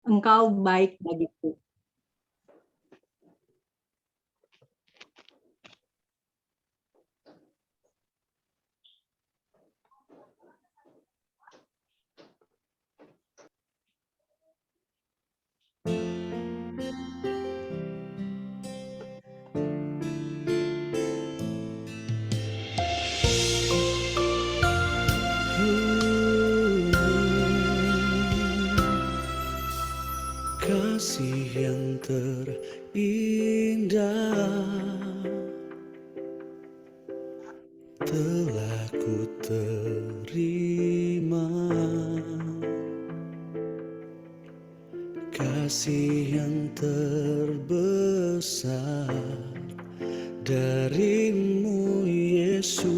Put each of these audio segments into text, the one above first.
Engkau baik bagiku. Kasih yang terindah telah ku terima, kasih yang terbesar darimu Yesus.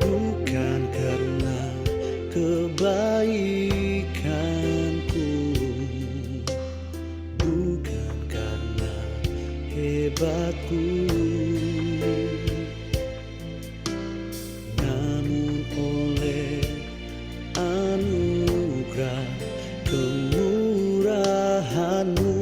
Bukan karena kebaikanku, bukan karena hebatku, namun oleh anugerah kemurahan-Mu.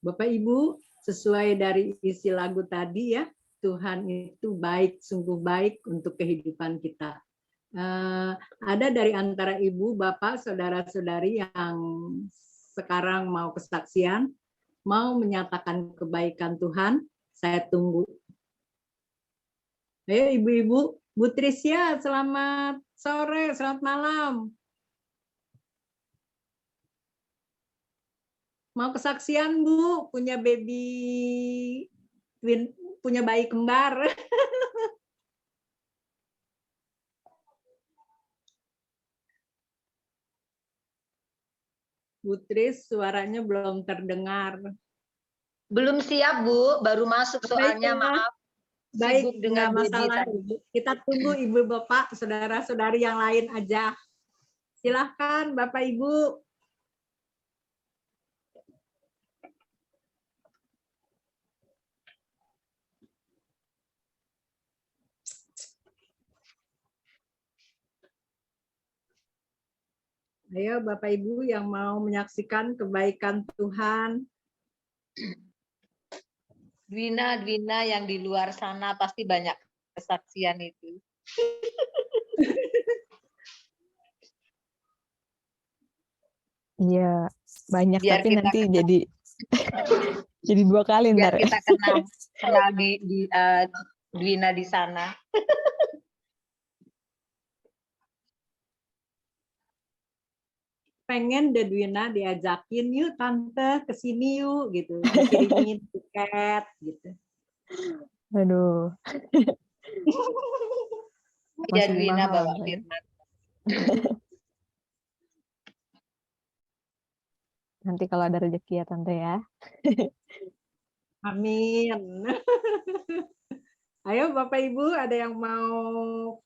Bapak Ibu, sesuai dari isi lagu tadi ya, Tuhan itu baik, sungguh baik untuk kehidupan kita. Ada dari antara ibu, bapak, saudara-saudari yang sekarang mau kesaksian, mau menyatakan kebaikan Tuhan, saya tunggu. Ayo ibu-ibu, Bu Trisya, selamat sore, selamat malam. Mau kesaksian Bu, punya baby, punya bayi kembar. Bu Tris, suaranya belum terdengar. Belum siap, Bu. Baru masuk soalnya, Baiklah. maaf. Baik, Sibuk dengan nggak masalah. tadi. Kita tunggu Ibu Bapak, saudara-saudari yang lain aja. Silahkan Bapak Ibu. Ayo Bapak Ibu yang mau menyaksikan kebaikan Tuhan. Dwina yang di luar sana pasti banyak kesaksian itu. Iya, banyak Biar tapi kita nanti kenal. jadi jadi 2 kali Biar ntar. kita kenal di Dwina di sana. Pengen deh Dwina diajakin, yuk tante kesini yuk gitu, dikirimin tiket gitu. Aduh, Biar masih Dwina mahal bawa harganya. firman. Nanti kalau ada rezeki ya tante ya. Amin. Ayo Bapak Ibu, ada yang mau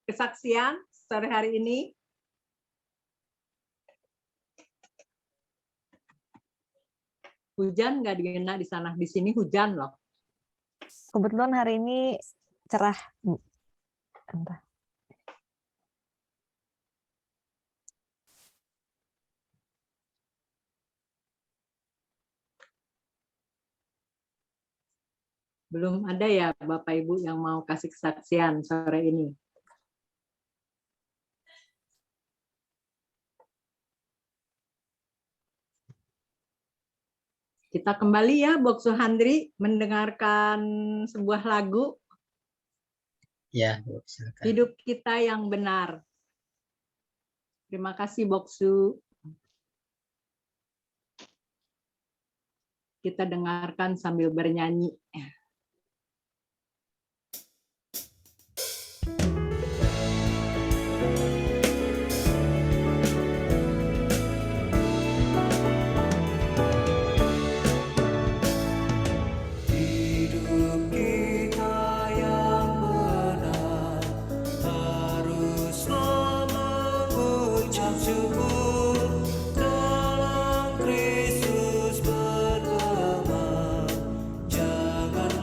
kesaksian sore hari ini? Hujan nggak Dwina di sana? Di sini hujan loh. Kebetulan hari ini cerah. Entah. Belum ada ya Bapak Ibu yang mau kasih kesaksian sore ini. Kita kembali ya, Boksu Handri, mendengarkan sebuah lagu. Ya, Bu, silakan. Hidup kita yang benar. Terima kasih, Boksu. Kita dengarkan sambil bernyanyi. Hidup kita yang benar haruslah mengucap syukur dalam Kristus bergema. Jangan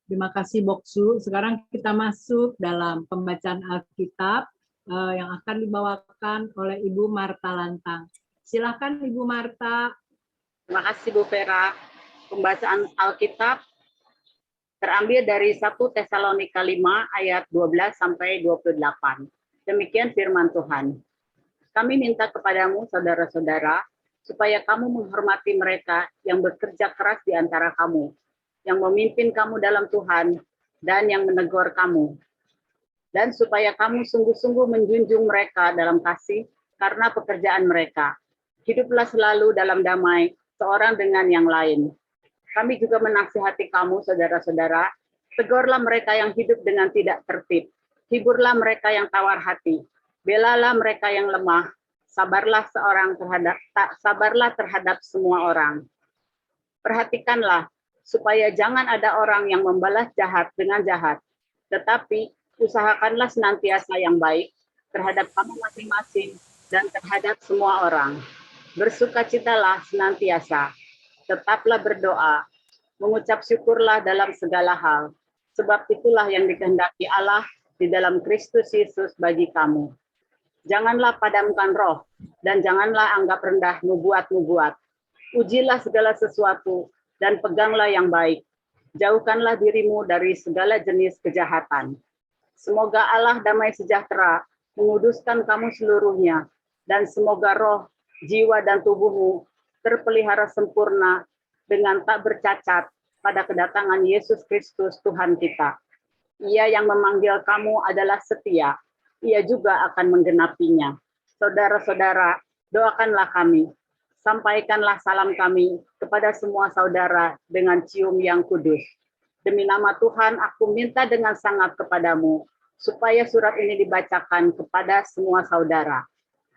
Terima kasih Boksu. Sekarang kita masuk dalam pembacaan Alkitab yang akan dibawakan oleh Ibu Marta Lantang. Silakan Ibu Marta. Terima kasih Bu Vera. Pembacaan Alkitab terambil dari 1 Tesalonika 5 ayat 12 sampai 28. Demikian firman Tuhan. Kami minta kepadamu saudara-saudara supaya kamu menghormati mereka yang bekerja keras di antara kamu, yang memimpin kamu dalam Tuhan dan yang menegur kamu. Dan supaya kamu sungguh-sungguh menjunjung mereka dalam kasih karena pekerjaan mereka. Hiduplah selalu dalam damai seorang dengan yang lain. Kami juga menasihati kamu, saudara-saudara, tegurlah mereka yang hidup dengan tidak tertib. Hiburlah mereka yang tawar hati. Belalah mereka yang lemah. Sabarlah terhadap semua orang. Perhatikanlah supaya jangan ada orang yang membalas jahat dengan jahat, tetapi usahakanlah senantiasa yang baik terhadap kamu masing-masing dan terhadap semua orang. Bersukacitalah senantiasa, tetaplah berdoa, mengucap syukurlah dalam segala hal, sebab itulah yang dikehendaki Allah di dalam Kristus Yesus bagi kamu. Janganlah padamkan roh, dan janganlah anggap rendah nubuat-nubuat. Ujilah segala sesuatu, dan peganglah yang baik. Jauhkanlah dirimu dari segala jenis kejahatan. Semoga Allah damai sejahtera menguduskan kamu seluruhnya, dan semoga roh, jiwa, dan tubuhmu terpelihara sempurna dengan tak bercacat pada kedatangan Yesus Kristus Tuhan kita. Ia yang memanggil kamu adalah setia, ia juga akan menggenapinya. Saudara-saudara, doakanlah kami. Sampaikanlah salam kami kepada semua saudara dengan cium yang kudus. Demi nama Tuhan, aku minta dengan sangat kepadamu, supaya surat ini dibacakan kepada semua saudara.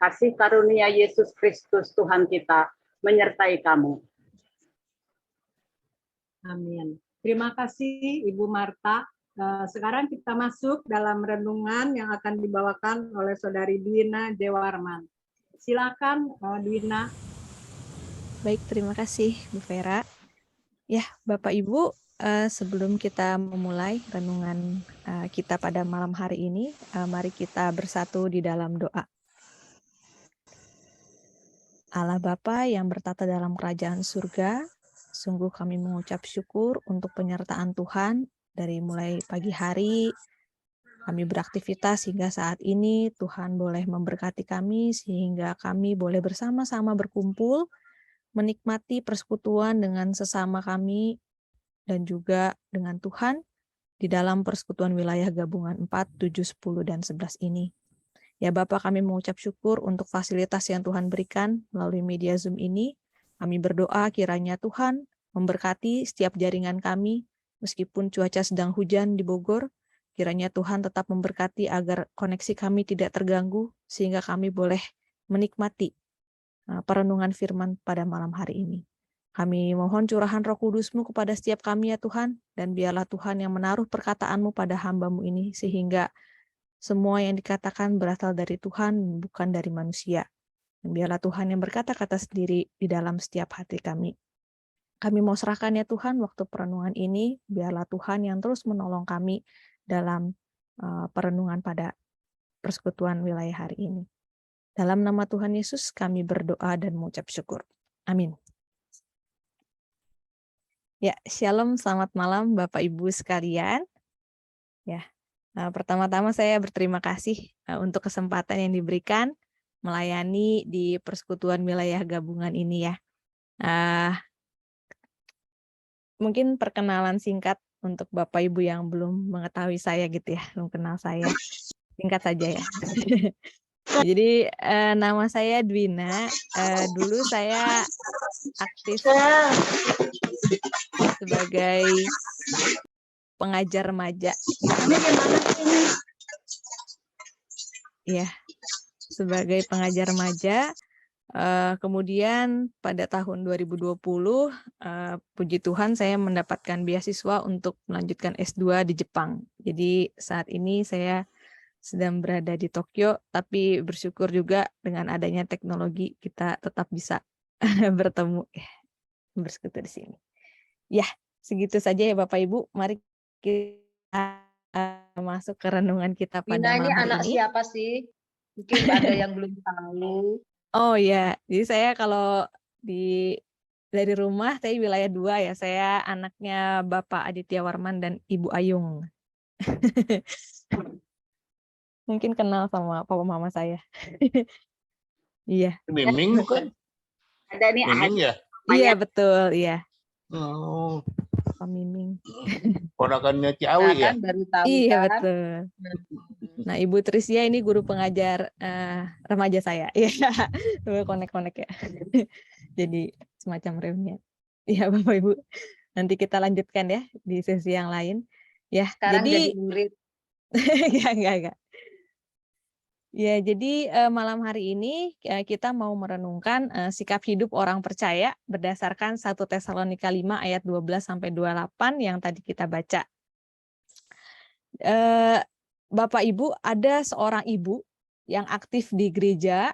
Kasih karunia Yesus Kristus Tuhan kita menyertai kamu. Amin. Terima kasih Ibu Marta. Sekarang kita masuk dalam renungan yang akan dibawakan oleh Saudari Dwina Dewarman. Silakan Dwina. Baik, terima kasih Bu Vera. Ya, Bapak Ibu, sebelum kita memulai renungan kita pada malam hari ini, mari kita bersatu di dalam doa. Allah Bapa yang bertata dalam kerajaan surga, sungguh kami mengucap syukur untuk penyertaan Tuhan dari mulai pagi hari, kami beraktivitas hingga saat ini. Tuhan boleh memberkati kami sehingga kami boleh bersama-sama berkumpul, menikmati persekutuan dengan sesama kami dan juga dengan Tuhan di dalam persekutuan wilayah gabungan 4, 7, 10, dan 11 ini. Ya Bapak, kami mengucap syukur untuk fasilitas yang Tuhan berikan melalui media Zoom ini. Kami berdoa kiranya Tuhan memberkati setiap jaringan kami, meskipun cuaca sedang hujan di Bogor, kiranya Tuhan tetap memberkati agar koneksi kami tidak terganggu, sehingga kami boleh menikmati perenungan firman pada malam hari ini. Kami mohon curahan Roh Kudus-Mu kepada setiap kami ya Tuhan, dan biarlah Tuhan yang menaruh perkataan-Mu pada hamba-Mu ini, sehingga semua yang dikatakan berasal dari Tuhan, bukan dari manusia. Dan biarlah Tuhan yang berkata-kata sendiri di dalam setiap hati kami. Kami mau serahkan ya Tuhan waktu perenungan ini, biarlah Tuhan yang terus menolong kami dalam perenungan pada persekutuan wilayah hari ini. Dalam nama Tuhan Yesus kami berdoa dan mengucap syukur. Amin. Ya, shalom, selamat malam Bapak Ibu sekalian. Ya, pertama-tama saya berterima kasih untuk kesempatan yang diberikan melayani di persekutuan wilayah gabungan ini ya. Mungkin perkenalan singkat untuk Bapak Ibu yang belum mengetahui saya gitu ya, belum kenal saya. Singkat saja ya. Jadi nama saya Dwina. Dulu saya aktif sebagai pengajar remaja. Ya, sebagai pengajar remaja. Kemudian pada tahun 2020, puji Tuhan saya mendapatkan beasiswa untuk melanjutkan S2 di Jepang. Jadi saat ini saya sedang berada di Tokyo, tapi bersyukur juga dengan adanya teknologi kita tetap bisa bertemu, bersekutu di sini. Ya, segitu saja ya Bapak Ibu. Mari kita masuk ke renungan kita pada Dina ini malam hari anak ini. siapa sih? Mungkin ada yang belum tahu. Oh ya, jadi saya kalau dari rumah saya wilayah 2 ya. Saya anaknya Bapak Aditya Warman dan Ibu Ayung. Mungkin kenal sama papa mama saya. Iya. Miming bukan? Ada nih Miming ya? Iya betul, iya. Oh, Pak Miming. ponakannya Nah, Ciawi ya? kan baru tahu Iya kan. betul. Nah, Ibu Trisya ini guru pengajar remaja saya. Iya, konek-konek ya. Jadi semacam reuni. Iya, Bapak Ibu. Nanti kita lanjutkan ya di sesi yang lain. Ya, Sekarang jadi jadi murid. enggak. Ya, jadi malam hari ini kita mau merenungkan sikap hidup orang percaya berdasarkan 1 Tesalonika 5 ayat 12 sampai 28 yang tadi kita baca. Bapak Ibu, ada seorang ibu yang aktif di gereja,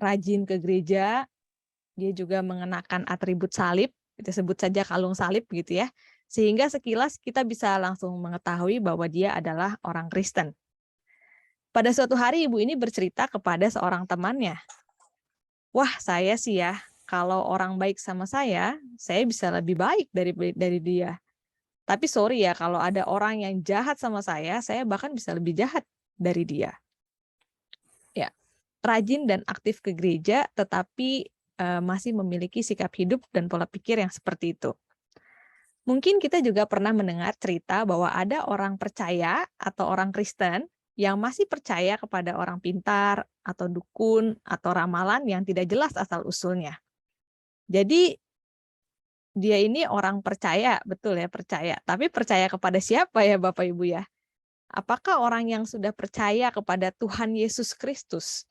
rajin ke gereja, dia juga mengenakan atribut salib, kita sebut saja kalung salib gitu ya, sehingga sekilas kita bisa langsung mengetahui bahwa dia adalah orang Kristen. Pada suatu hari ibu ini bercerita kepada seorang temannya, wah saya sih ya, kalau orang baik sama saya bisa lebih baik dari dia. Tapi sorry ya, kalau ada orang yang jahat sama saya bahkan bisa lebih jahat dari dia. Ya, rajin dan aktif ke gereja, tetapi masih memiliki sikap hidup dan pola pikir yang seperti itu. Mungkin kita juga pernah mendengar cerita bahwa ada orang percaya atau orang Kristen yang masih percaya kepada orang pintar atau dukun atau ramalan yang tidak jelas asal-usulnya. Jadi dia ini orang percaya, betul ya, percaya. Tapi percaya kepada siapa ya Bapak Ibu ya? Apakah orang yang sudah percaya kepada Tuhan Yesus Kristus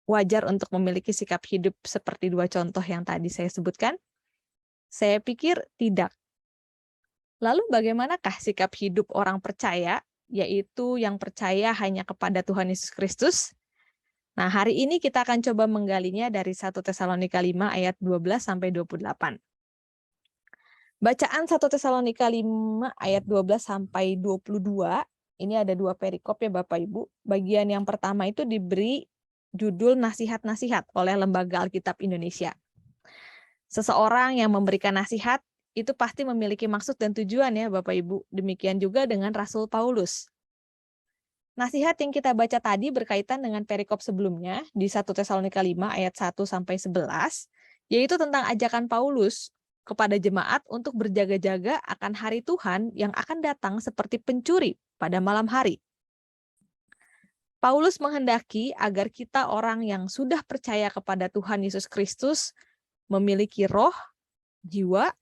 wajar untuk memiliki sikap hidup seperti 2 contoh yang tadi saya sebutkan? Saya pikir tidak. Lalu bagaimanakah sikap hidup orang percaya, yaitu yang percaya hanya kepada Tuhan Yesus Kristus? Nah, hari ini kita akan coba menggalinya dari 1 Tesalonika 5 ayat 12 sampai 28. Bacaan 1 Tesalonika 5 ayat 12 sampai 22, ini ada 2 perikop ya Bapak Ibu. Bagian yang pertama itu diberi judul nasihat-nasihat oleh Lembaga Alkitab Indonesia. Seseorang yang memberikan nasihat itu pasti memiliki maksud dan tujuan ya Bapak Ibu. Demikian juga dengan Rasul Paulus. Nasihat yang kita baca tadi berkaitan dengan perikop sebelumnya di 1 Tesalonika 5 ayat 1 sampai 11, yaitu tentang ajakan Paulus kepada jemaat untuk berjaga-jaga akan hari Tuhan yang akan datang seperti pencuri pada malam hari. Paulus menghendaki agar kita orang yang sudah percaya kepada Tuhan Yesus Kristus memiliki roh, jiwa,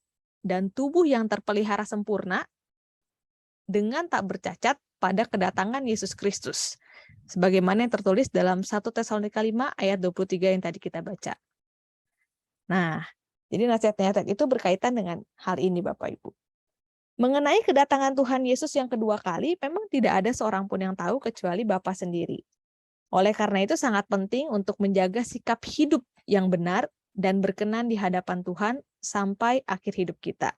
dan tubuh yang terpelihara sempurna dengan tak bercacat pada kedatangan Yesus Kristus. Sebagaimana yang tertulis dalam 1 Tesalonika 5 ayat 23 yang tadi kita baca. Nah, jadi nasihat-nasihat itu berkaitan dengan hal ini Bapak Ibu. Mengenai kedatangan Tuhan Yesus yang kedua kali, memang tidak ada seorang pun yang tahu kecuali Bapa sendiri. Oleh karena itu sangat penting untuk menjaga sikap hidup yang benar dan berkenan di hadapan Tuhan sampai akhir hidup kita.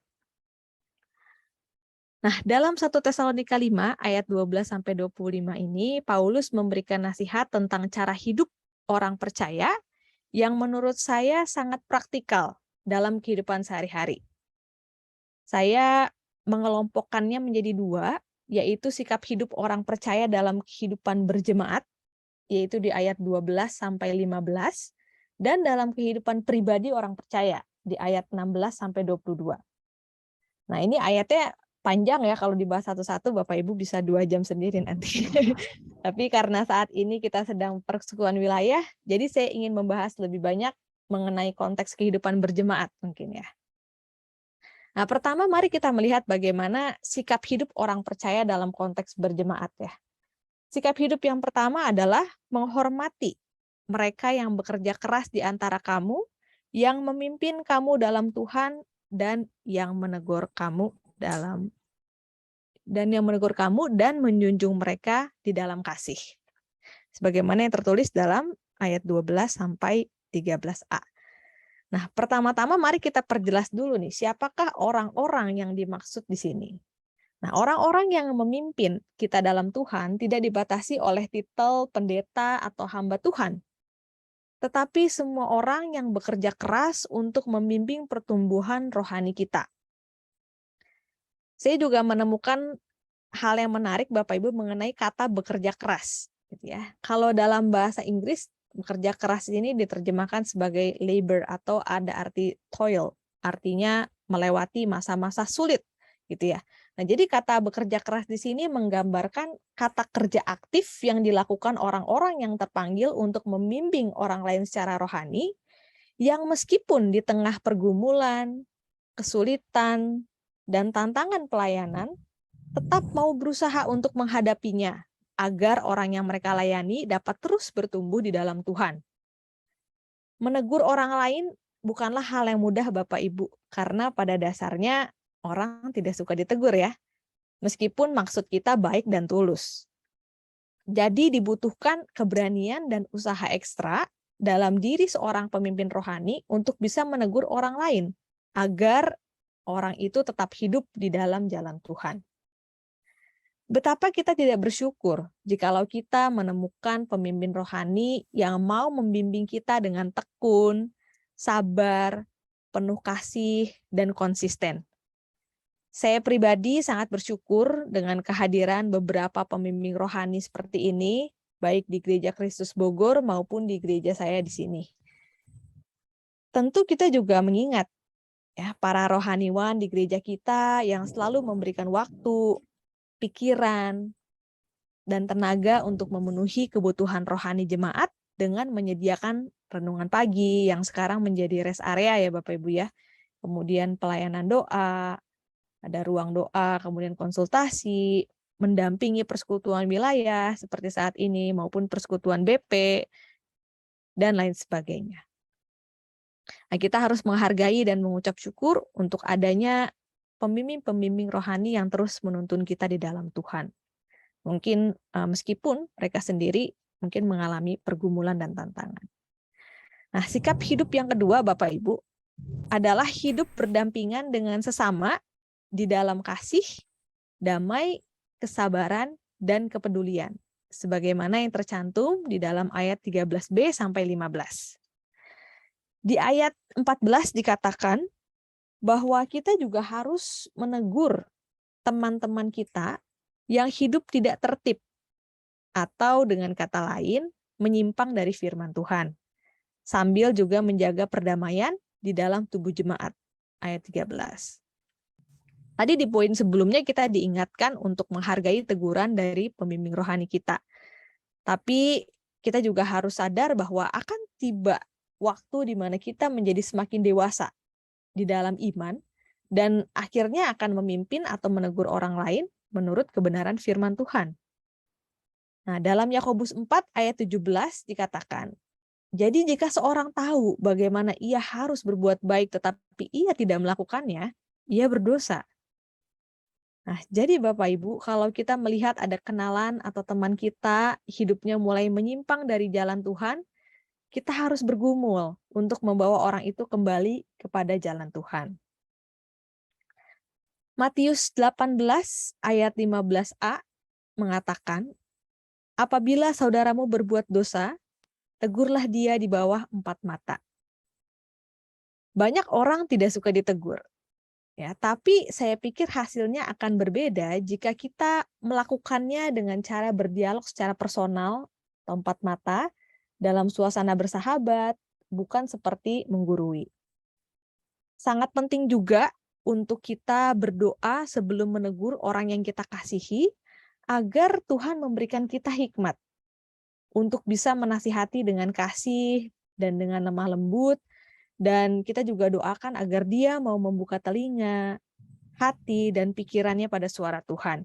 Nah, dalam 1 Tesalonika 5 ayat 12 sampai 25 ini Paulus memberikan nasihat tentang cara hidup orang percaya yang menurut saya sangat praktikal dalam kehidupan sehari-hari. Saya mengelompokkannya menjadi 2, yaitu sikap hidup orang percaya dalam kehidupan berjemaat, yaitu di ayat 12 sampai 15, dan dalam kehidupan pribadi orang percaya di ayat 16 sampai 22. Nah, ini ayatnya panjang ya, kalau dibahas satu-satu Bapak Ibu bisa 2 jam sendiri nanti. Tapi karena saat ini kita sedang persekutuan wilayah, jadi saya ingin membahas lebih banyak mengenai konteks kehidupan berjemaat mungkin ya. Nah, pertama mari kita melihat bagaimana sikap hidup orang percaya dalam konteks berjemaat ya. Sikap hidup yang pertama adalah menghormati mereka yang bekerja keras di antara kamu, yang memimpin kamu dalam Tuhan, dan yang menegur kamu dan menjunjung mereka di dalam kasih. Sebagaimana yang tertulis dalam ayat 12 sampai 13a. Nah, pertama-tama mari kita perjelas dulu nih, siapakah orang-orang yang dimaksud di sini. Nah, orang-orang yang memimpin kita dalam Tuhan tidak dibatasi oleh titel pendeta atau hamba Tuhan, tetapi semua orang yang bekerja keras untuk membimbing pertumbuhan rohani kita. Saya juga menemukan hal yang menarik Bapak Ibu mengenai kata bekerja keras, gitu ya. Kalau dalam bahasa Inggris, bekerja keras ini diterjemahkan sebagai labor atau ada arti toil, artinya melewati masa-masa sulit, gitu ya. Nah, jadi kata bekerja keras di sini menggambarkan kata kerja aktif yang dilakukan orang-orang yang terpanggil untuk membimbing orang lain secara rohani, yang meskipun di tengah pergumulan, kesulitan, dan tantangan pelayanan, tetap mau berusaha untuk menghadapinya, agar orang yang mereka layani dapat terus bertumbuh di dalam Tuhan. Menegur orang lain bukanlah hal yang mudah Bapak Ibu, karena pada dasarnya orang tidak suka ditegur ya, meskipun maksud kita baik dan tulus. Jadi dibutuhkan keberanian dan usaha ekstra dalam diri seorang pemimpin rohani untuk bisa menegur orang lain, agar orang itu tetap hidup di dalam jalan Tuhan. Betapa kita tidak bersyukur jikalau kita menemukan pemimpin rohani yang mau membimbing kita dengan tekun, sabar, penuh kasih, dan konsisten. Saya pribadi sangat bersyukur dengan kehadiran beberapa pembimbing rohani seperti ini, baik di Gereja Kristus Bogor maupun di gereja saya di sini. Tentu kita juga mengingat ya para rohaniwan di gereja kita yang selalu memberikan waktu, pikiran, dan tenaga untuk memenuhi kebutuhan rohani jemaat dengan menyediakan renungan pagi yang sekarang menjadi rest area ya Bapak Ibu ya. Kemudian pelayanan doa, ada ruang doa, kemudian konsultasi, mendampingi persekutuan wilayah seperti saat ini maupun persekutuan BP, dan lain sebagainya. Nah, kita harus menghargai dan mengucap syukur untuk adanya pembimbing-pembimbing rohani yang terus menuntun kita di dalam Tuhan. Mungkin meskipun mereka sendiri mungkin mengalami pergumulan dan tantangan. Nah, sikap hidup yang kedua Bapak Ibu adalah hidup berdampingan dengan sesama di dalam kasih, damai, kesabaran, dan kepedulian. Sebagaimana yang tercantum di dalam ayat 13b sampai 15. Di ayat 14 dikatakan bahwa kita juga harus menegur teman-teman kita yang hidup tidak tertib, atau dengan kata lain, menyimpang dari firman Tuhan, sambil juga menjaga perdamaian di dalam tubuh jemaat. Ayat 13. Tadi di poin sebelumnya kita diingatkan untuk menghargai teguran dari pembimbing rohani kita. Tapi kita juga harus sadar bahwa akan tiba waktu di mana kita menjadi semakin dewasa di dalam iman dan akhirnya akan memimpin atau menegur orang lain menurut kebenaran firman Tuhan. Nah, dalam Yakobus 4 ayat 17 dikatakan, jadi jika seorang tahu bagaimana ia harus berbuat baik tetapi ia tidak melakukannya, ia berdosa. Nah, jadi Bapak Ibu, kalau kita melihat ada kenalan atau teman kita hidupnya mulai menyimpang dari jalan Tuhan, kita harus bergumul untuk membawa orang itu kembali kepada jalan Tuhan. Matius 18 ayat 15a mengatakan, apabila saudaramu berbuat dosa, tegurlah dia di bawah 4 mata. Banyak orang tidak suka ditegur. Ya, tapi saya pikir hasilnya akan berbeda jika kita melakukannya dengan cara berdialog secara personal atau 4 mata dalam suasana bersahabat, bukan seperti menggurui. Sangat penting juga untuk kita berdoa sebelum menegur orang yang kita kasihi, agar Tuhan memberikan kita hikmat untuk bisa menasihati dengan kasih dan dengan lemah lembut. Dan kita juga doakan agar dia mau membuka telinga, hati, dan pikirannya pada suara Tuhan.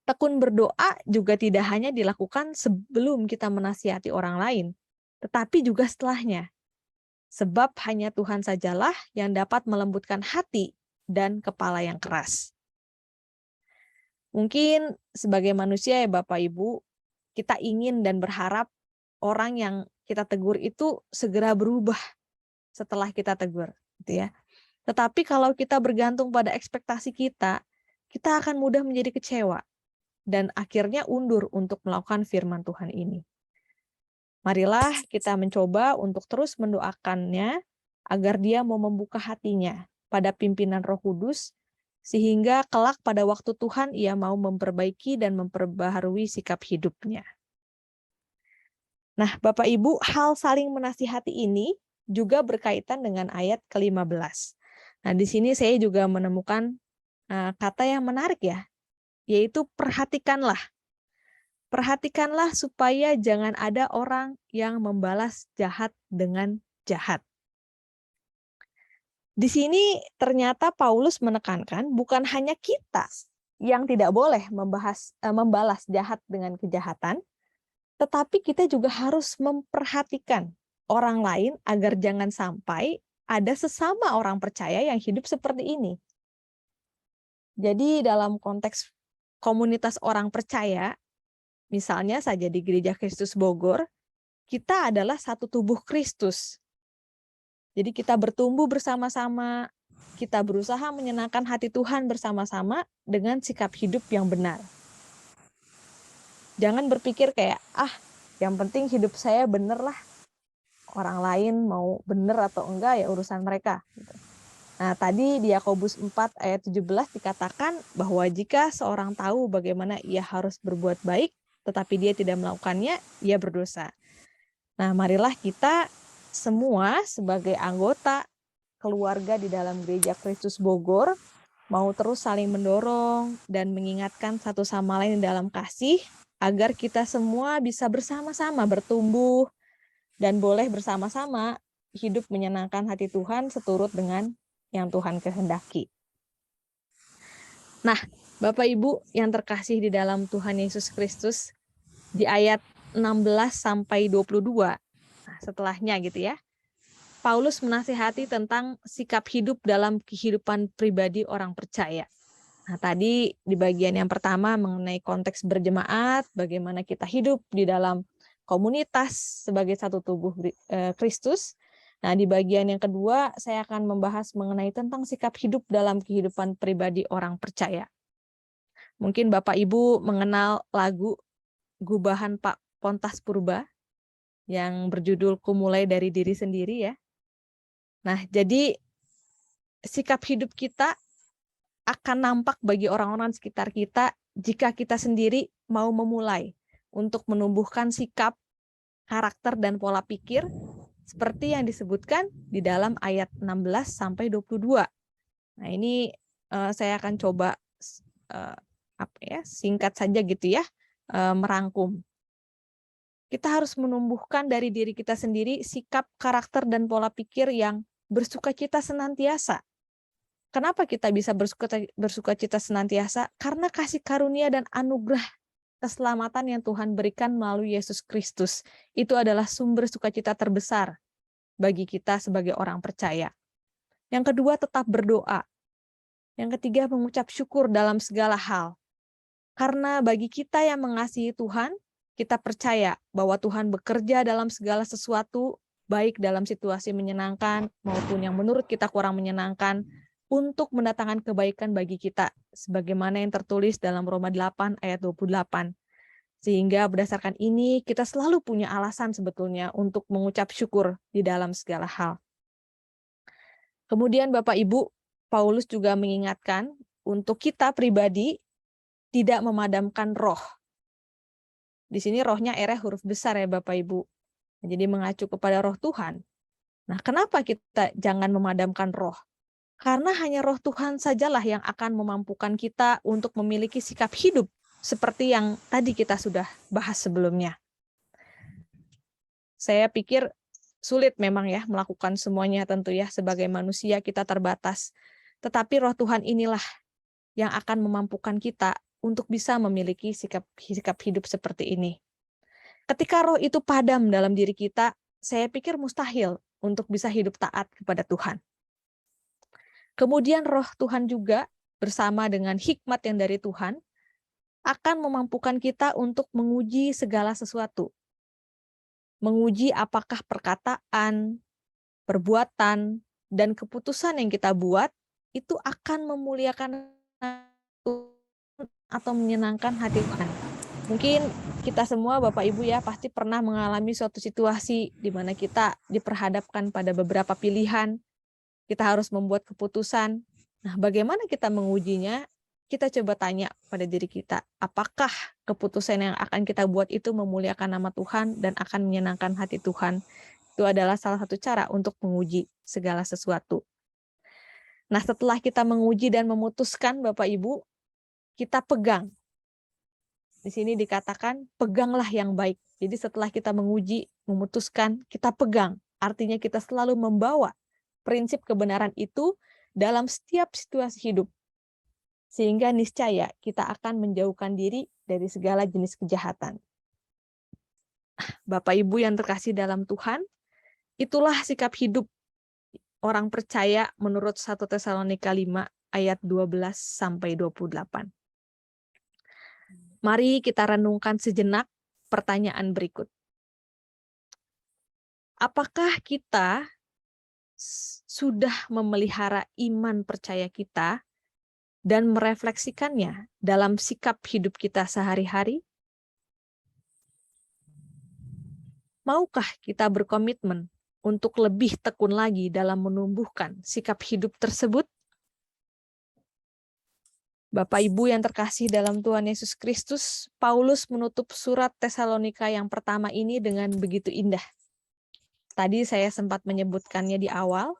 Tekun berdoa juga tidak hanya dilakukan sebelum kita menasihati orang lain, tetapi juga setelahnya. Sebab hanya Tuhan sajalah yang dapat melembutkan hati dan kepala yang keras. Mungkin sebagai manusia ya Bapak Ibu, kita ingin dan berharap orang yang kita tegur itu segera berubah setelah kita tegur, gitu ya. Tetapi kalau kita bergantung pada ekspektasi kita kita akan mudah menjadi kecewa dan akhirnya undur untuk melakukan firman Tuhan ini. Marilah kita mencoba untuk terus mendoakannya agar dia mau membuka hatinya pada pimpinan Roh Kudus, sehingga kelak pada waktu Tuhan ia mau memperbaiki dan memperbaharui sikap hidupnya. Nah, Bapak Ibu, hal saling menasihati ini juga berkaitan dengan ayat ke-15. Nah, di sini saya juga menemukan kata yang menarik ya, yaitu perhatikanlah. Perhatikanlah supaya jangan ada orang yang membalas jahat dengan jahat. Di sini ternyata Paulus menekankan bukan hanya kita yang tidak boleh membalas jahat dengan kejahatan, tetapi kita juga harus memperhatikan orang lain agar jangan sampai ada sesama orang percaya yang hidup seperti ini. Jadi dalam konteks komunitas orang percaya, misalnya saja di Gereja Kristus Bogor, kita adalah satu tubuh Kristus. Jadi kita bertumbuh bersama-sama, kita berusaha menyenangkan hati Tuhan bersama-sama dengan sikap hidup yang benar. Jangan berpikir kayak, yang penting hidup saya bener lah. Orang lain mau bener atau enggak ya urusan mereka. Nah, tadi di Yakobus 4 ayat 17 dikatakan bahwa jika seorang tahu bagaimana ia harus berbuat baik, tetapi dia tidak melakukannya, ia berdosa. Nah, marilah kita semua sebagai anggota keluarga di dalam Gereja Kristus Bogor mau terus saling mendorong dan mengingatkan satu sama lain dalam kasih agar kita semua bisa bersama-sama bertumbuh dan boleh bersama-sama hidup menyenangkan hati Tuhan seturut dengan yang Tuhan kehendaki. Nah, Bapak Ibu yang terkasih di dalam Tuhan Yesus Kristus, di ayat 16 sampai 22, nah, setelahnya gitu ya, Paulus menasihati tentang sikap hidup dalam kehidupan pribadi orang percaya. Nah, tadi di bagian yang pertama mengenai konteks berjemaat, bagaimana kita hidup di dalam komunitas sebagai satu tubuh Kristus. Nah, di bagian yang kedua saya akan membahas mengenai tentang sikap hidup dalam kehidupan pribadi orang percaya. Mungkin Bapak Ibu mengenal lagu Gubahan Pak Pontas Purba yang berjudul Ku Mulai Dari Diri Sendiri ya. Nah, jadi sikap hidup kita akan nampak bagi orang-orang sekitar kita jika kita sendiri mau memulai untuk menumbuhkan sikap, karakter, dan pola pikir seperti yang disebutkan di dalam ayat 16 sampai 22. Nah, ini saya akan coba singkat saja gitu ya, merangkum. Kita harus menumbuhkan dari diri kita sendiri sikap, karakter, dan pola pikir yang bersukacita senantiasa. Kenapa kita bisa bersukacita senantiasa? Karena kasih karunia dan anugerah keselamatan yang Tuhan berikan melalui Yesus Kristus. Itu adalah sumber sukacita terbesar bagi kita sebagai orang percaya. Yang kedua, tetap berdoa. Yang ketiga, mengucap syukur dalam segala hal. Karena bagi kita yang mengasihi Tuhan, kita percaya bahwa Tuhan bekerja dalam segala sesuatu, baik dalam situasi menyenangkan maupun yang menurut kita kurang menyenangkan, untuk mendatangkan kebaikan bagi kita, sebagaimana yang tertulis dalam Roma 8 ayat 28. Sehingga berdasarkan ini, kita selalu punya alasan sebetulnya untuk mengucap syukur di dalam segala hal. Kemudian Bapak Ibu, Paulus juga mengingatkan untuk kita pribadi tidak memadamkan roh. Di sini rohnya huruf besar ya Bapak Ibu. Jadi mengacu kepada roh Tuhan. Nah, kenapa kita jangan memadamkan roh? Karena hanya roh Tuhan sajalah yang akan memampukan kita untuk memiliki sikap hidup seperti yang tadi kita sudah bahas sebelumnya. Saya pikir sulit memang ya melakukan semuanya tentu ya, sebagai manusia kita terbatas. Tetapi roh Tuhan inilah yang akan memampukan kita untuk bisa memiliki sikap hidup seperti ini. Ketika roh itu padam dalam diri kita, saya pikir mustahil untuk bisa hidup taat kepada Tuhan. Kemudian roh Tuhan juga bersama dengan hikmat yang dari Tuhan akan memampukan kita untuk menguji segala sesuatu. Menguji apakah perkataan, perbuatan, dan keputusan yang kita buat itu akan memuliakan atau menyenangkan hati Tuhan. Mungkin kita semua Bapak Ibu ya pasti pernah mengalami suatu situasi di mana kita diperhadapkan pada beberapa pilihan, kita harus membuat keputusan. Nah, bagaimana kita mengujinya? Kita coba tanya pada diri kita, apakah keputusan yang akan kita buat itu memuliakan nama Tuhan dan akan menyenangkan hati Tuhan? Itu adalah salah satu cara untuk menguji segala sesuatu. Nah, setelah kita menguji dan memutuskan, Bapak Ibu, kita pegang. Di sini dikatakan, peganglah yang baik. Jadi setelah kita menguji, memutuskan, kita pegang. Artinya kita selalu membawa prinsip kebenaran itu dalam setiap situasi hidup. Sehingga niscaya kita akan menjauhkan diri dari segala jenis kejahatan. Bapak Ibu yang terkasih dalam Tuhan, itulah sikap hidup orang percaya menurut 1 Tesalonika 5 ayat 12 sampai 28. Mari kita renungkan sejenak pertanyaan berikut. Apakah kita sudah memelihara iman percaya kita dan merefleksikannya dalam sikap hidup kita sehari-hari? Maukah kita berkomitmen untuk lebih tekun lagi dalam menumbuhkan sikap hidup tersebut? Bapak Ibu yang terkasih dalam Tuhan Yesus Kristus, Paulus menutup surat Tesalonika yang pertama ini dengan begitu indah. Tadi saya sempat menyebutkannya di awal,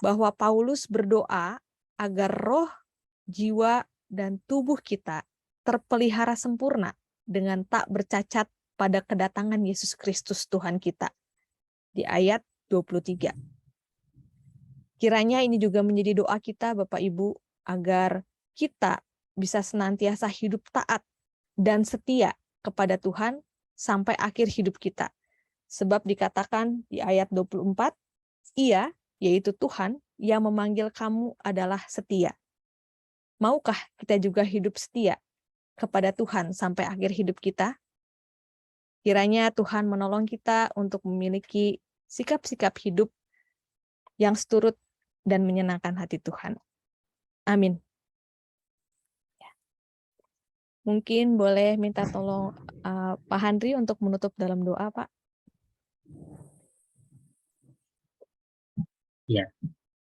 bahwa Paulus berdoa agar roh, jiwa, dan tubuh kita terpelihara sempurna dengan tak bercacat pada kedatangan Yesus Kristus Tuhan kita. Di ayat 23. Kiranya ini juga menjadi doa kita, Bapak Ibu, agar kita bisa senantiasa hidup taat dan setia kepada Tuhan sampai akhir hidup kita. Sebab dikatakan di ayat 24, Ia, yaitu Tuhan, yang memanggil kamu adalah setia. Maukah kita juga hidup setia kepada Tuhan sampai akhir hidup kita? Kiranya Tuhan menolong kita untuk memiliki sikap-sikap hidup yang seturut dan menyenangkan hati Tuhan. Amin. Mungkin boleh minta tolong Pak Handri untuk menutup dalam doa, Pak. Ya,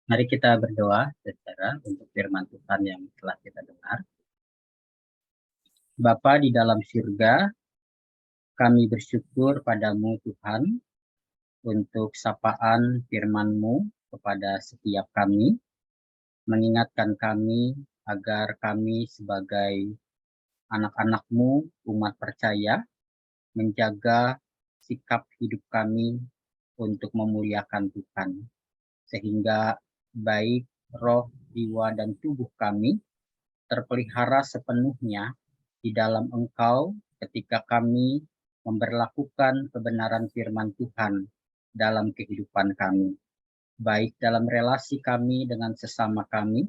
mari kita berdoa secara untuk firman Tuhan yang telah kita dengar. Bapa di dalam surga, kami bersyukur padamu Tuhan untuk sapaan firman-Mu kepada setiap kami, mengingatkan kami agar kami sebagai anak-anak-Mu, umat percaya, menjaga sikap hidup kami untuk memuliakan Tuhan, sehingga baik roh, jiwa, dan tubuh kami terpelihara sepenuhnya di dalam Engkau ketika kami memberlakukan kebenaran firman Tuhan dalam kehidupan kami, baik dalam relasi kami dengan sesama kami,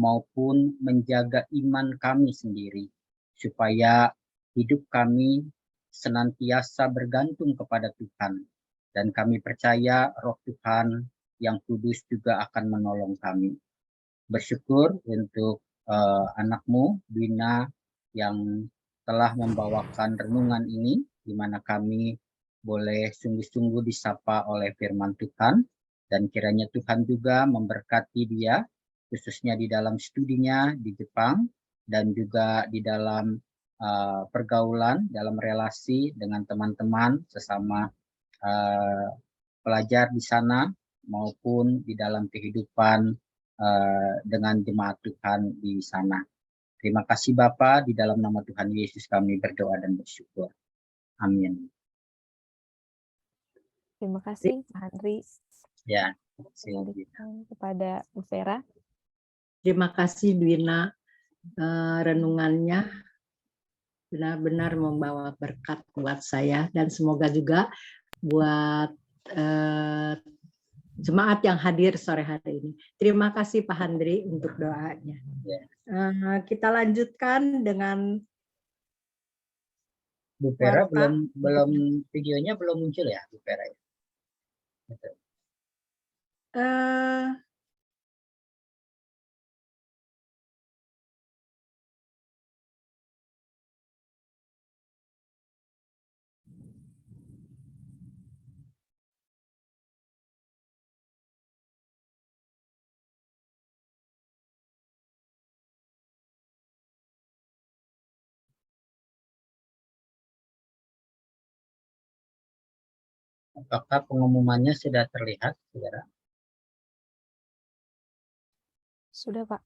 maupun menjaga iman kami sendiri, supaya hidup kami senantiasa bergantung kepada Tuhan. Dan kami percaya roh Tuhan yang kudus juga akan menolong kami. Bersyukur untuk anak-Mu, Dwina, yang telah membawakan renungan ini, di mana kami boleh sungguh-sungguh disapa oleh firman Tuhan, dan kiranya Tuhan juga memberkati dia, khususnya di dalam studinya di Jepang, dan juga di dalam pergaulan, dalam relasi dengan teman-teman sesama pelajar di sana, maupun di dalam kehidupan dengan jemaat Tuhan di sana. Terima kasih Bapa, di dalam nama Tuhan Yesus kami berdoa dan bersyukur. Amin. Terima kasih Pak Handri. Ya, terima kasih. Kepada Bu Vera. Terima kasih Dwina, renungannya benar-benar membawa berkat buat saya dan semoga juga buat jemaat yang hadir sore hari ini. Terima kasih Pak Handri untuk doanya. Kita lanjutkan dengan Bu Vera, warta. belum videonya belum muncul ya Bu Vera? Apakah pengumumannya sudah terlihat, saudara? Sudah, Pak.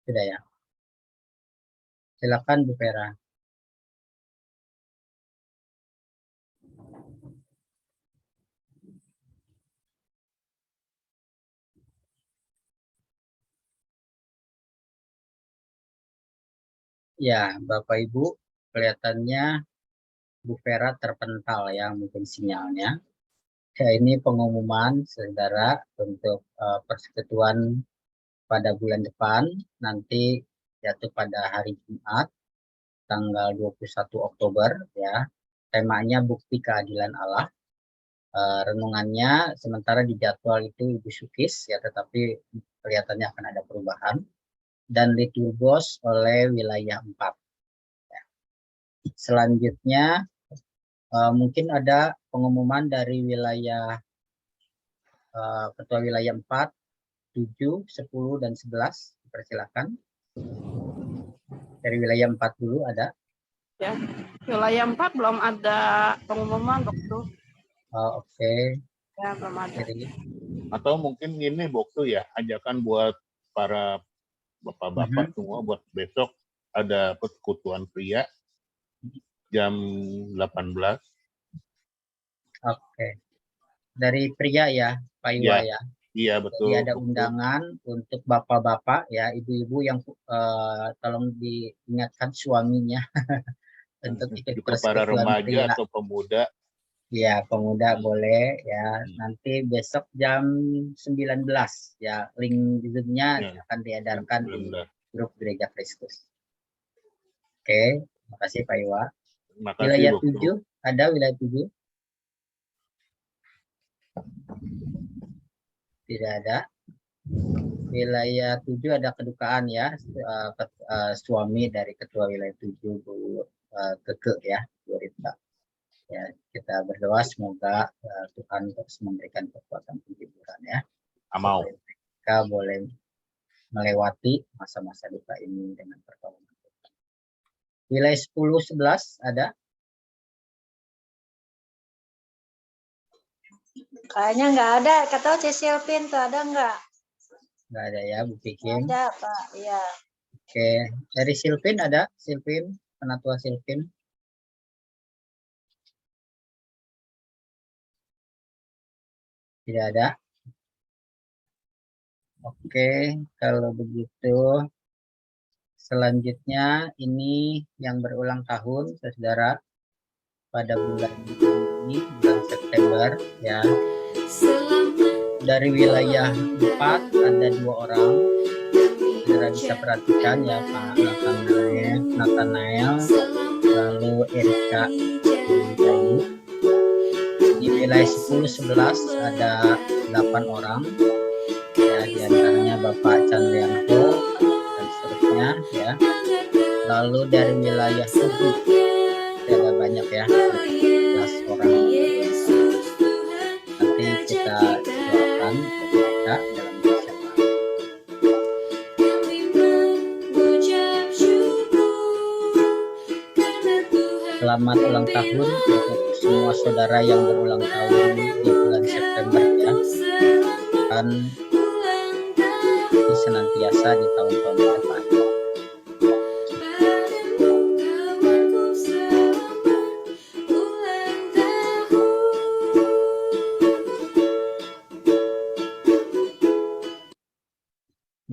Sudah ya. Silakan Bu Vera. Ya, Bapak Ibu, kelihatannya Bu Vera terpental ya mungkin sinyalnya. Ya, ini pengumuman saudara untuk persekutuan pada bulan depan, nanti jatuh pada hari Jumat, tanggal 21 Oktober ya. Temanya Bukti Keadilan Allah. Renungannya sementara di jadwal itu Ibu Sukis ya, tetapi kelihatannya akan ada perubahan. Dan liturgos oleh wilayah 4. Ya. Selanjutnya mungkin ada pengumuman dari wilayah Ketua Wilayah 4, 7, 10, dan 11. Persilakan. Dari wilayah 4 dulu ada. Ya, wilayah 4 belum ada pengumuman waktu. Oke. Ya, belum ada. Jadi, Atau mungkin ini waktu ya, ajakan buat para bapak-bapak semua buat besok ada persekutuan pria jam 18. Oke. Dari pria ya, Pak Iwa ya. Iya, betul. Jadi ada betul. undangan untuk bapak-bapak ya, ibu-ibu yang tolong diingatkan suaminya untuk ikut Juga para persekutuan remaja pria. atau pemuda. Ya, pemuda boleh ya. Nanti besok jam 19 ya. Link Zoom-nya akan diedarkan di grup Gereja Kristus. Oke, terima kasih Pak Iwa. Wilayah 7, ada wilayah 7? Tidak ada. Wilayah 7 ada kedukaan ya, suami dari Ketua Wilayah 7 Bu Keke ya, Bu Rita. Ya, kita berdoa semoga Tuhan terus memberikan kekuatan penghiburan ya. Amau. Kita boleh melewati masa-masa duka ini dengan pertolongan Tuhan. Wilayah 10, 11 ada? Kayaknya nggak ada. Kata Silvin tuh ada nggak? Nggak ada ya, Bu Pikin. Ada, Pak. Iya. Oke, dari Silvin ada? Silvin, Penatua Silvin. Tidak ada. Oke, kalau begitu selanjutnya ini yang berulang tahun, saudara, pada bulan ini, bulan September ya. Dari wilayah 4 ada 2 orang. Saudara bisa perhatikan ya, Pak Nathanael, lalu Erika Jayu. Di wilayah 10, 11 ada 8 orang. Ya, diantaranya Bapak Chandrianto dan seterusnya ya. Lalu dari wilayah 7 ada banyak ya, 11 orang. Nanti kita doakan mereka dalam bersama. Selamat ulang tahun untuk semua saudara yang berulang tahun di bulan September ya. Dan senantiasa di tahun-tahun depan.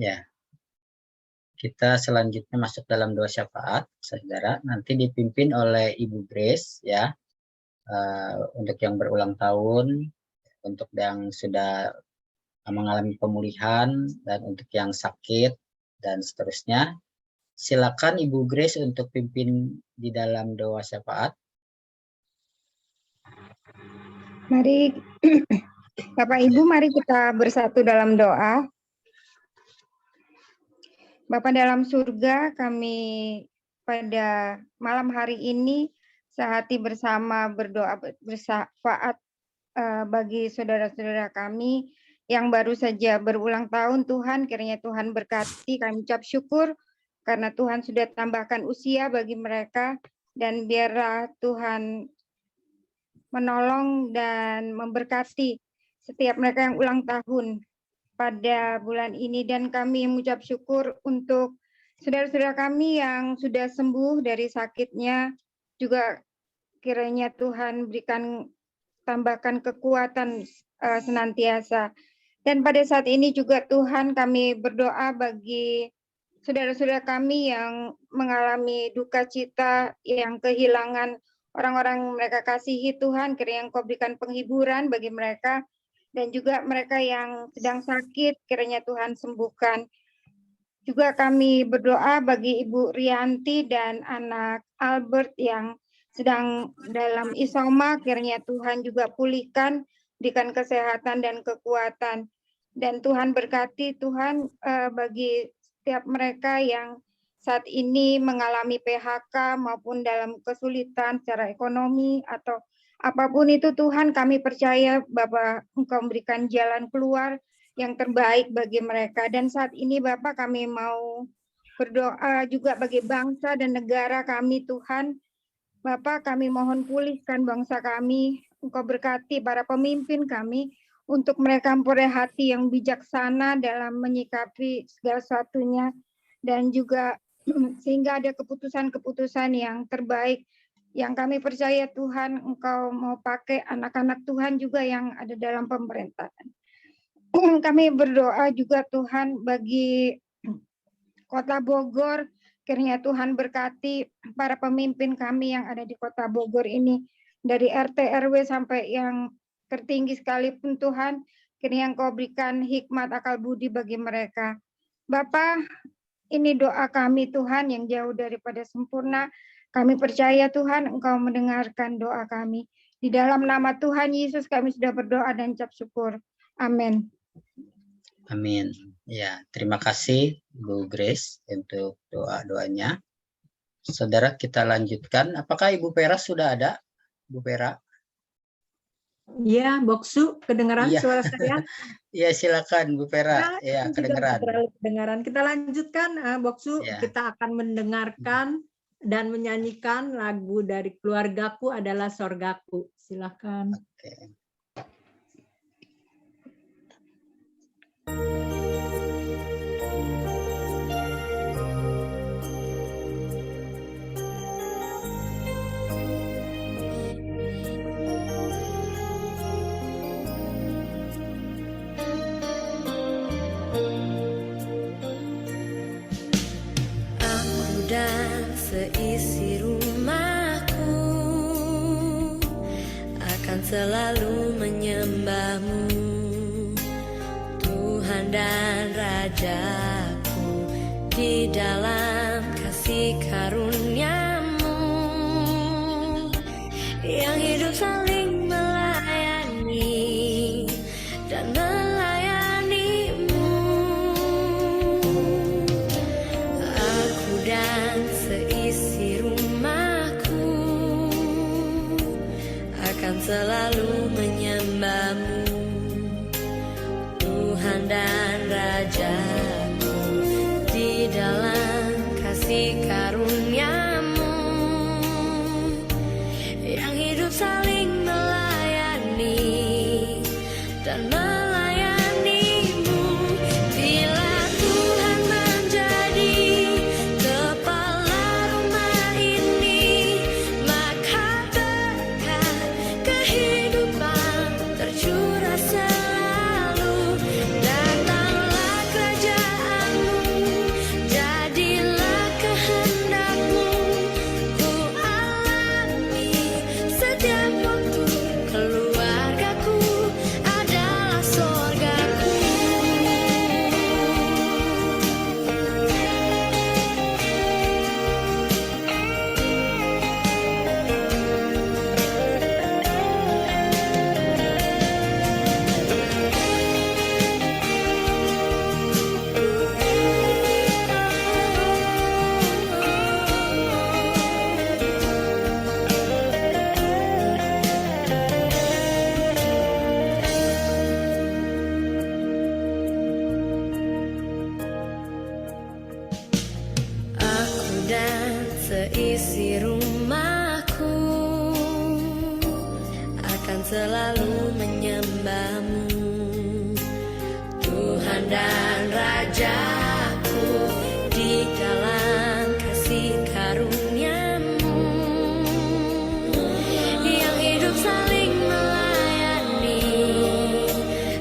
Ya, kita selanjutnya masuk dalam doa syafaat, saudara. Nanti dipimpin oleh Ibu Grace ya, untuk yang berulang tahun, untuk yang sudah mengalami pemulihan, dan untuk yang sakit dan seterusnya. Silakan Ibu Grace untuk pimpin di dalam doa syafaat. Mari Bapak Ibu, mari kita bersatu dalam doa. Bapa dalam surga, kami pada malam hari ini sehati bersama berdoa bersyafaat bagi saudara-saudara kami yang baru saja berulang tahun. Tuhan, kiranya Tuhan berkati, kami ucap syukur karena Tuhan sudah tambahkan usia bagi mereka, dan biarlah Tuhan menolong dan memberkati setiap mereka yang ulang tahun pada bulan ini. Dan kami mengucap syukur untuk saudara-saudara kami yang sudah sembuh dari sakitnya, juga kiranya Tuhan berikan tambahkan kekuatan senantiasa. Dan pada saat ini juga Tuhan, kami berdoa bagi saudara-saudara kami yang mengalami duka cita, yang kehilangan orang-orang mereka kasihi. Tuhan, kiranya Engkau berikan penghiburan bagi mereka, dan juga mereka yang sedang sakit, kiranya Tuhan sembuhkan. Juga kami berdoa bagi Ibu Rianti dan anak Albert yang sedang dalam isoma, kiranya Tuhan juga pulihkan, berikan kesehatan dan kekuatan. Dan Tuhan berkati, Tuhan, bagi setiap mereka yang saat ini mengalami PHK maupun dalam kesulitan secara ekonomi atau apapun itu, Tuhan, kami percaya Bapak Engkau memberikan jalan keluar yang terbaik bagi mereka. Dan saat ini Bapak, kami mau berdoa juga bagi bangsa dan negara kami, Tuhan. Bapak, kami mohon pulihkan bangsa kami, Engkau berkati para pemimpin kami, untuk mereka mempunyai hati yang bijaksana dalam menyikapi segala sesuatunya, dan juga sehingga ada keputusan-keputusan yang terbaik, yang kami percaya Tuhan Engkau mau pakai anak-anak Tuhan juga yang ada dalam pemerintahan. Kami berdoa juga Tuhan bagi Kota Bogor, kiranya Tuhan berkati para pemimpin kami yang ada di Kota Bogor ini, dari RT RW sampai yang tertinggi sekalipun Tuhan, kiranya Engkau berikan hikmat akal budi bagi mereka. Bapa, ini doa kami Tuhan yang jauh daripada sempurna. Kami percaya Tuhan Engkau mendengarkan doa kami. Di dalam nama Tuhan Yesus kami sudah berdoa dan ucap syukur. Amin. Amin. Ya, terima kasih Bu Grace untuk doa-doanya. Saudara, kita lanjutkan. Apakah Ibu Pera sudah ada? Bu Pera? Iya, Boksu, kedengaran Iya. suara saya? Iya, silakan Bu Pera. Ya, kedengaran. Kedengaran. Kita lanjutkan, Boksu. Ya. Kita akan mendengarkan dan menyanyikan lagu dari Keluargaku Adalah Sorgaku. Silakan. Oke. Dan seisi rumahku akan selalu menyembah-Mu, Tuhan dan Rajaku, di dalam kasih karunia-Mu yang hidup saling melayani dan dan seisi rumahku akan selalu menyembah-Mu, Tuhan dan Rajaku, di dalam kasih karunia-Mu yang hidup saling melayani dan seisi rumahku selalu menyembah-Mu, Tuhan dan Rajaku, di dalam kasih karunia-Mu, yang hidup saling melayani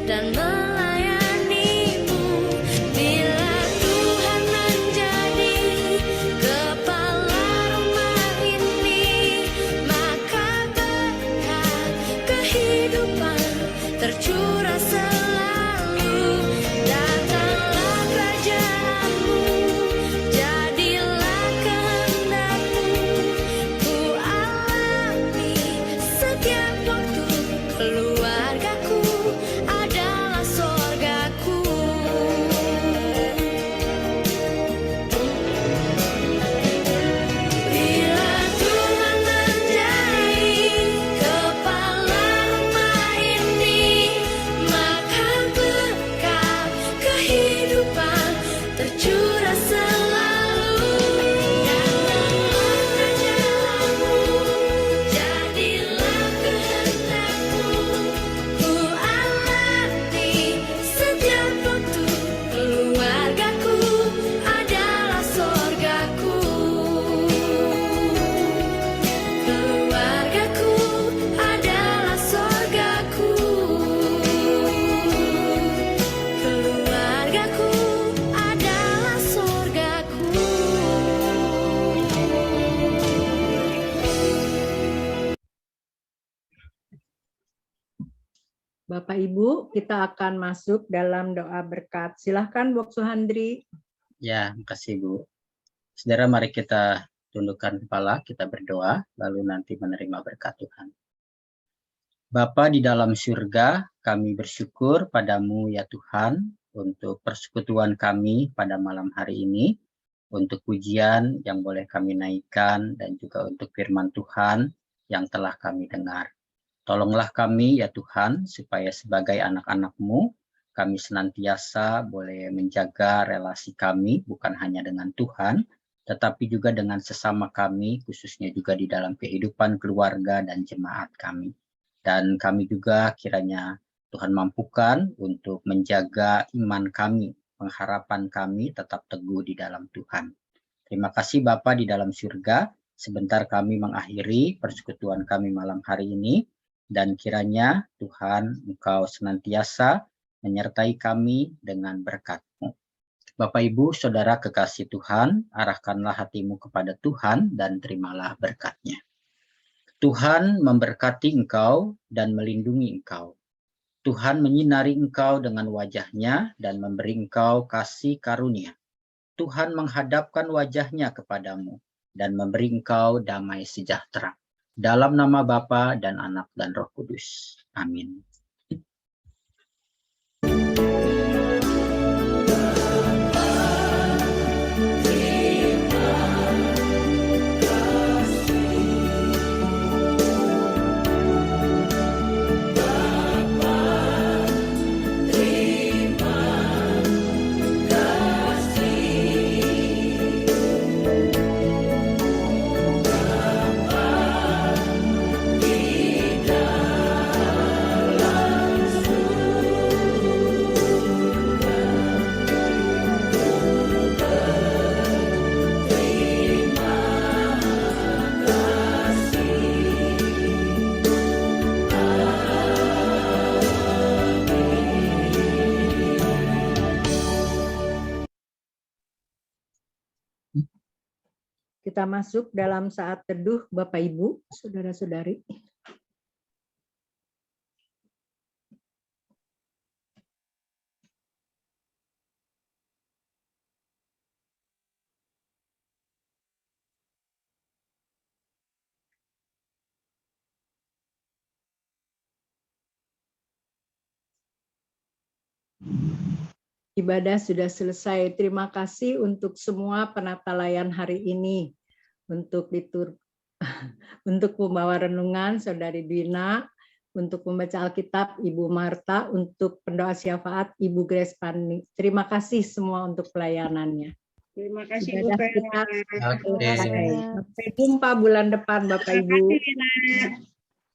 dan melayani-Mu. Bila Tuhan menjadi kepala rumah ini, maka berkat kehidupan tercurah selalu. Datanglah kerajaan-Mu, jadilah kehendak-Mu, ku alami setiap waktu. Keluargaku adalah sorgaku. Bila Tuhan menjadi kepala rumah ini, maka berkat kehidupan tercurah selalu. Datanglah kerajaan-Mu, jadilah kehendak-Mu, ku alami setiap waktu. Keluargaku adalah sorgaku. Keluargaku adalah sorgaku. Keluargaku adalah sorgaku. Bapak Ibu, kita akan masuk dalam doa berkat. Silahkan Bu Suhandri. Ya, makasih Bu. Saudara, mari kita tundukkan kepala, kita berdoa, lalu nanti menerima berkat Tuhan. Bapa di dalam surga, kami bersyukur padamu ya Tuhan, untuk persekutuan kami pada malam hari ini, untuk pujian yang boleh kami naikkan, dan juga untuk firman Tuhan yang telah kami dengar. Tolonglah kami ya Tuhan, supaya sebagai anak-anak-Mu, kami senantiasa boleh menjaga relasi kami, bukan hanya dengan Tuhan, tetapi juga dengan sesama kami, khususnya juga di dalam kehidupan keluarga dan jemaat kami. Dan kami juga kiranya Tuhan mampukan untuk menjaga iman kami, pengharapan kami tetap teguh di dalam Tuhan. Terima kasih Bapa di dalam surga, sebentar kami mengakhiri persekutuan kami malam hari ini, dan kiranya Tuhan Engkau senantiasa menyertai kami dengan berkat-Mu. Bapak Ibu Saudara kekasih Tuhan, arahkanlah hatimu kepada Tuhan dan terimalah berkat-Nya. Tuhan memberkati engkau dan melindungi engkau. Tuhan menyinari engkau dengan wajah-Nya dan memberi engkau kasih karunia. Tuhan menghadapkan wajah-Nya kepadamu dan memberi engkau damai sejahtera. Dalam nama Bapa dan Anak dan Roh Kudus. Amin. Kita masuk dalam saat teduh Bapak Ibu, Saudara-saudari. Ibadah sudah selesai. Terima kasih untuk semua penata layan hari ini. Untuk pembawa renungan Saudari Dwina, untuk pembaca Alkitab Ibu Marta, untuk pendoa syafaat Ibu Grace Pani. Terima kasih semua untuk pelayanannya. Terima kasih Bu Ibadah Vera. kita selesai. Sampai jumpa bulan depan Bapak Ibu. Terima kasih, Rina.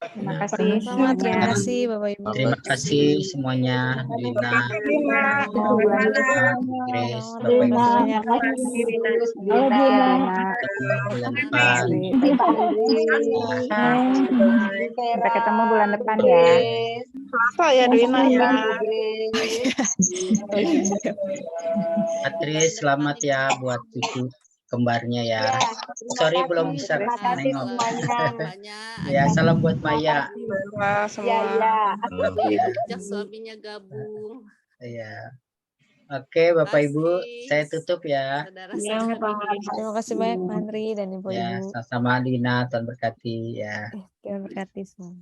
Terima kasih Terima semuanya. kasih Bapak Ibu. Terima kasih semuanya, Lina, Grace, Bapak Terima Ibu. kasih banyak. Bulan depan. Sampai ketemu bulan depan ya. Selasa ya Dwina ya. Patris, selamat ya buat cucu kembarnya ya. Sorry belum bisa nengok. Ya, salam buat Maya. Semua. Ajak suaminya gabung. Iya. Oke, Bapak Ibu, saya tutup ya. Terima kasih banyak Mandri dan Ibu-Ibu. Ya, sama-sama Lina, Tuhan berkati ya. Tuhan berkati semua.